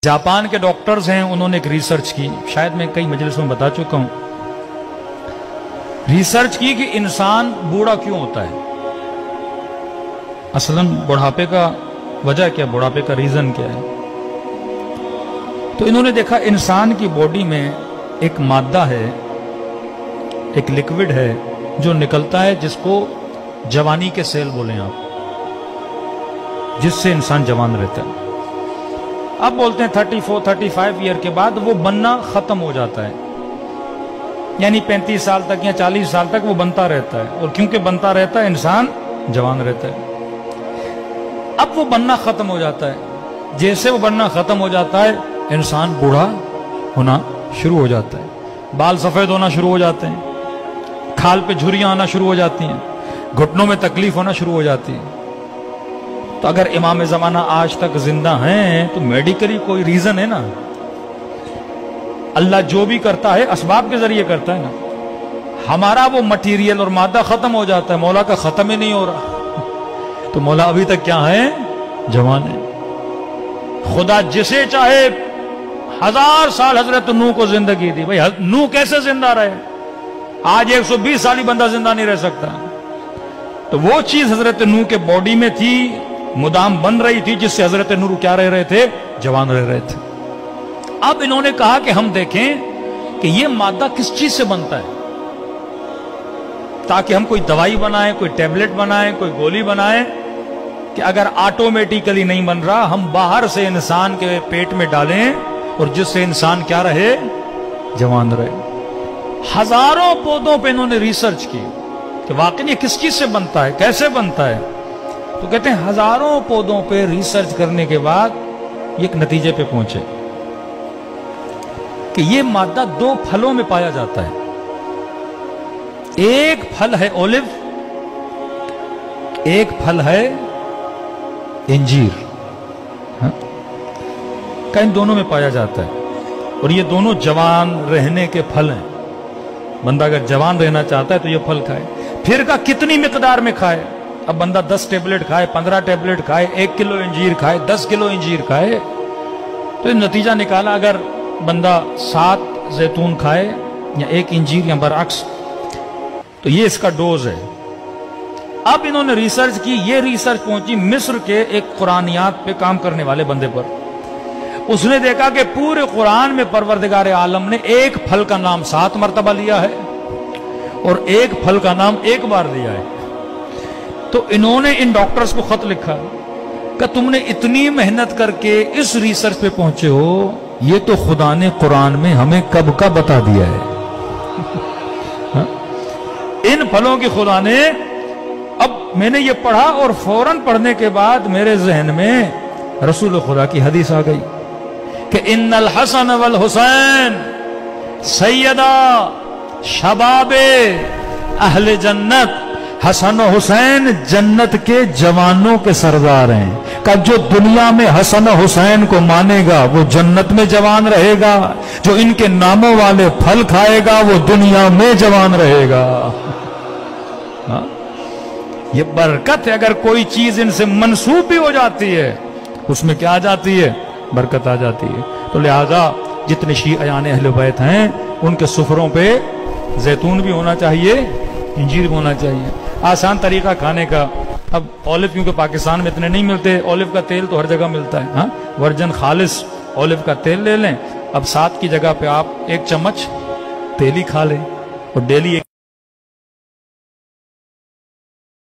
Japan के doctors हैं, उन्होंने एक रिसर्च की, शायद मैं कई मजलिसों में बता चुका हूं। रिसर्च की कि इंसान बूढ़ा क्यों होता है, असलन बुढ़ापे का वजह क्या, बुढ़ापे का रीजन क्या है। तो इन्होंने देखा इंसान की बॉडी में एक मादा है, एक लिक्विड है जो निकलता है, जिसको जवानी के सेल बोलें आप, जिससे इंसान जवान रहता है। अब बोलते हैं 34-35 ईयर के बाद वो बनना खत्म हो जाता है, यानी 35 साल तक या 40 साल तक वो बनता रहता है, और क्योंकि बनता रहता है इंसान जवान रहता है। अब वो बनना खत्म हो जाता है, जैसे वो बनना खत्म हो जाता है इंसान बूढ़ा होना शुरू हो जाता है, बाल सफेद होना शुरू हो जाते हैं, खाल पे झुर्रियां आना शुरू हो जाती हैं, घुटनों में तकलीफ होना शुरू हो जाती है। तो अगर इमाम ज़माना आज तक जिंदा हैं तो मेडिकली कोई रीजन है ना, अल्लाह जो भी करता है असबाब के जरिए करता है ना। हमारा वो मटीरियल और मादा खत्म हो जाता है, मौला का खत्म ही नहीं हो रहा, तो मौला अभी तक क्या है, जवान है। खुदा जिसे चाहे 1000 साल हजरत नूह को जिंदगी दी, भाई नूह कैसे जिंदा रहे, आज 120 साल ही बंदा जिंदा नहीं रह सकता। तो वो चीज हजरत नूह के बॉडी में थी, मुदाम बन रही थी, जिससे हजरत नूह क्या रह रहे थे, जवान रह रहे थे। अब इन्होंने कहा कि हम देखें कि ये मादा किस चीज से बनता है, ताकि हम कोई दवाई बनाएं, कोई टैबलेट बनाएं, कोई गोली बनाएं, कि अगर ऑटोमेटिकली नहीं बन रहा, हम बाहर से इंसान के पेट में डालें और जिससे इंसान क्या रहे, जवान रहे। हजारों पौधों पे इन्होंने रिसर्च की कि वाकई ये किस चीज से बनता है, कैसे बनता है। तो कहते हैं हजारों पौधों पे रिसर्च करने के बाद ये एक नतीजे पे पहुंचे कि ये मादा 2 फलों में पाया जाता है। एक फल है ओलिव, एक फल है इंजीर, इन दोनों में पाया जाता है, और ये दोनों जवान रहने के फल हैं। बंदा अगर जवान रहना चाहता है तो ये फल खाए। फिर का कितनी मिकदार में खाए, अब बंदा 10 टेबलेट खाए, 15 टेबलेट खाए, 1 किलो इंजीर खाए, 10 किलो इंजीर खाए, तो नतीजा निकाला अगर बंदा 7 जैतून खाए या 1 इंजीर या बरअक्स, तो ये इसका डोज है। अब इन्होंने रिसर्च की, ये रिसर्च पहुंची मिस्र के एक कुरानियात पे काम करने वाले बंदे पर। उसने देखा कि पूरे कुरान में परवरदिगार आलम ने एक फल का नाम 7 मरतबा लिया है और एक फल का नाम 1 बार लिया है। तो इन्होंने इन डॉक्टर्स को खत लिखा कि तुमने इतनी मेहनत करके इस रिसर्च पे पहुंचे हो, ये तो खुदा ने कुरान में हमें कब का बता दिया है। इन फलों की खुदा ने, अब मैंने ये पढ़ा और फौरन पढ़ने के बाद मेरे जहन में रसूल खुदा की हदीस आ गई कि इन्नल हसन वल हुसैन सैयदा शबाबे अहले जन्नत, हसन और हुसैन जन्नत के जवानों के सरदार हैं। का जो दुनिया में हसन और हुसैन को मानेगा वो जन्नत में जवान रहेगा, जो इनके नामों वाले फल खाएगा वो दुनिया में जवान रहेगा। हाँ? ये बरकत है, अगर कोई चीज इनसे मंसूब भी हो जाती है उसमें क्या आ जाती है, बरकत आ जाती है। तो लिहाजा जितने शीआयान अहले बैत हैं उनके सुफरों पे जैतून भी होना चाहिए, इंजीर भी होना चाहिए। आसान तरीका खाने का, अब ऑलिव क्योंकि पाकिस्तान में इतने नहीं मिलते, ऑलिव का तेल तो हर जगह मिलता है, हाँ, वर्जन खालिस ऑलिव का तेल ले लें। अब 7 की जगह पे आप 1 चम्मच तेल ही खा लें और डेली